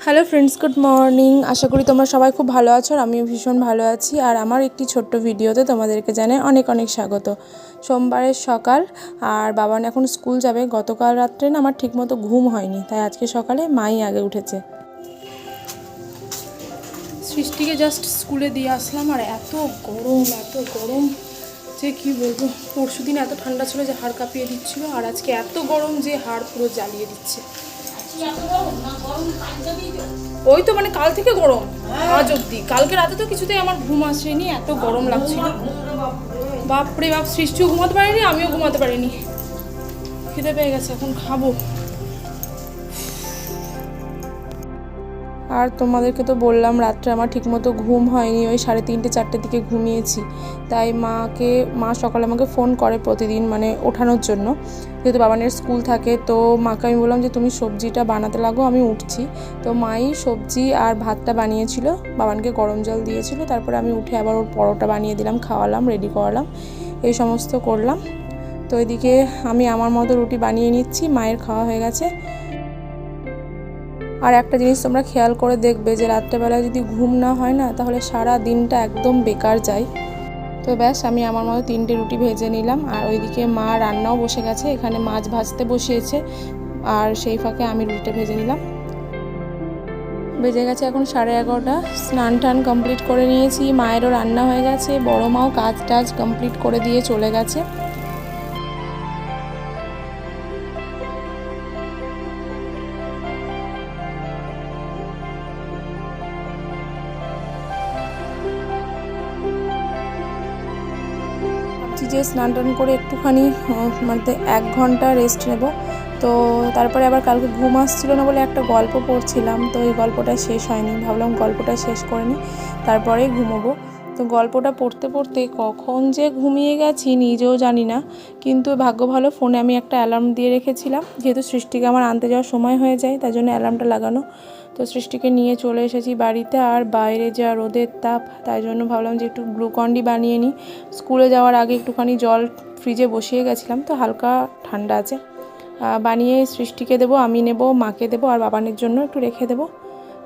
Hello friends, good morning. আশা করি তোমরা সবাই খুব ভালো আছো আর আমিও ভীষণ ভালো আছি। আর আমার একটি ছোট্ট ভিডিওতে তোমাদেরকে জানাই অনেক অনেক স্বাগত। সোমবারের সকাল আর বাবান এখন স্কুল যাবে। গতকাল রাত্রে না আমার ঠিকমতো ঘুম হয়নি, তাই আজকে সকালে মাই আগে উঠেছে। সৃষ্টিকে জাস্ট স্কুলে দিয়ে আসলাম আর এত গরম যে কি বলবো। পরশু দিন এত ঠান্ডা ছিল যে হাড় কাঁপিয়ে দিচ্ছিল, আর আজকে এত গরম যে হাড় পুরো জ্বালিয়ে দিচ্ছে। ওই তো মানে কাল থেকে গরম আজ অব্দি। কালকে রাতে তো কিছুতেই আমার ঘুম আসেনি, এত গরম লাগছিল। বাপরে বাপ, সৃষ্টিও ঘুমাতে পারিনি, আমিও ঘুমাতে পারিনি। খিদে পেয়ে গেছে, এখন খাবো। আর তোমাদেরকে তো বললাম রাত্রে আমার ঠিকমতো ঘুম হয়নি, ওই 3:30 4টের দিকে ঘুমিয়েছি। তাই মা সকালে আমাকে ফোন করে প্রতিদিন, মানে ওঠানোর জন্য, যেহেতু বাবানের স্কুল থাকে। তো মাকে আমি বললাম যে তুমি সবজিটা বানাতে লাগো, আমি উঠছি। তো মাই সবজি আর ভাতটা বানিয়েছিল, বাবানকে গরম জল দিয়েছিল। তারপরে আমি উঠে আবার ওর পরোটা বানিয়ে দিলাম, খাওয়ালাম, রেডি করালাম, এই সমস্ত করলাম। তো এদিকে আমি আমার মতো রুটি বানিয়ে নিচ্ছি, মায়ের খাওয়া হয়ে গেছে। আর একটা জিনিস তোমরা খেয়াল করে দেখবে যে রাত্রেবেলায় যদি ঘুম না হয় না, তাহলে সারা দিনটা একদম বেকার যায়। তো ব্যাস, আমি আমার মতো 3টে রুটি ভেজে নিলাম। আর ওইদিকে মা রান্নাও বসে গেছে, এখানে মাছ ভাজতে বসিয়েছে, আর সেই ফাঁকে আমি রুটিটা ভেজে নিলাম। বেজে গেছে এখন 11:30। স্নান টান কমপ্লিট করে নিয়েছি, মায়েরও রান্না হয়ে গেছে, বড় মাও কাজ টাজ কমপ্লিট করে দিয়ে চলে গেছে। যে স্নান টান করে একটুখানি মানে 1 ঘন্টা রেস্ট নেব। তো তারপরে আবার কালকে ঘুম আসছিল না বলে একটা গল্প পড়ছিলাম, তো এই গল্পটা শেষ হয়নি, ভাবলাম গল্পটা শেষ করে নিই, তারপরেই ঘুমোবো। তো গল্পটা পড়তে পড়তে কখন যে ঘুমিয়ে গেছি নিজেও জানি না। কিন্তু ভাগ্য ভালো, ফোনে আমি একটা অ্যালার্ম দিয়ে রেখেছিলাম, যেহেতু সৃষ্টিকে আমার আনতে যাওয়ার সময় হয়ে যায়, তাই জন্য অ্যালার্মটা লাগানো। তো সৃষ্টিকে নিয়ে চলে এসেছি বাড়িতে, আর বাইরে যা রোদের তাপ, তাই জন্য ভাবলাম যে একটু গ্লুকন-ডি বানিয়ে নিই। স্কুলে যাওয়ার আগে একটুখানি জল ফ্রিজে বসিয়ে গেছিলাম, তো হালকা ঠান্ডা আছে। বানিয়ে সৃষ্টিকে দেবো, আমি নেব, মাকে দেবো, আর বাবানের জন্য একটু রেখে দেবো।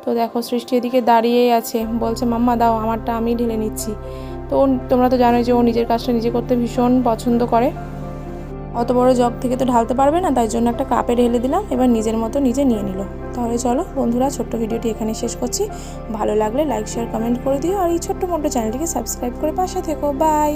তো দেখো সৃষ্টি এদিকে দাঁড়িয়েই আছে, বলছে মাম্মা দাও, আমারটা আমি ঢেলে নিচ্ছি। তো তোমরা তো জানোই যে ও নিজের কাজটা নিজে করতে ভীষণ পছন্দ করে। অত বড় জগ থেকে তো ঢালতে পারবে না, তাই জন্য একটা কাপে ঢেলে দিলাম, এবার নিজের মতো নিজে নিয়ে নিল। তাহলে চলো বন্ধুরা, ছোট্ট ভিডিওটি এখানে শেষ করছি। ভালো লাগলে লাইক শেয়ার কমেন্ট করে দিও, আর এই ছোট্ট মোটো চ্যানেলটিকে সাবস্ক্রাইব করে পাশে থেকো। বাই।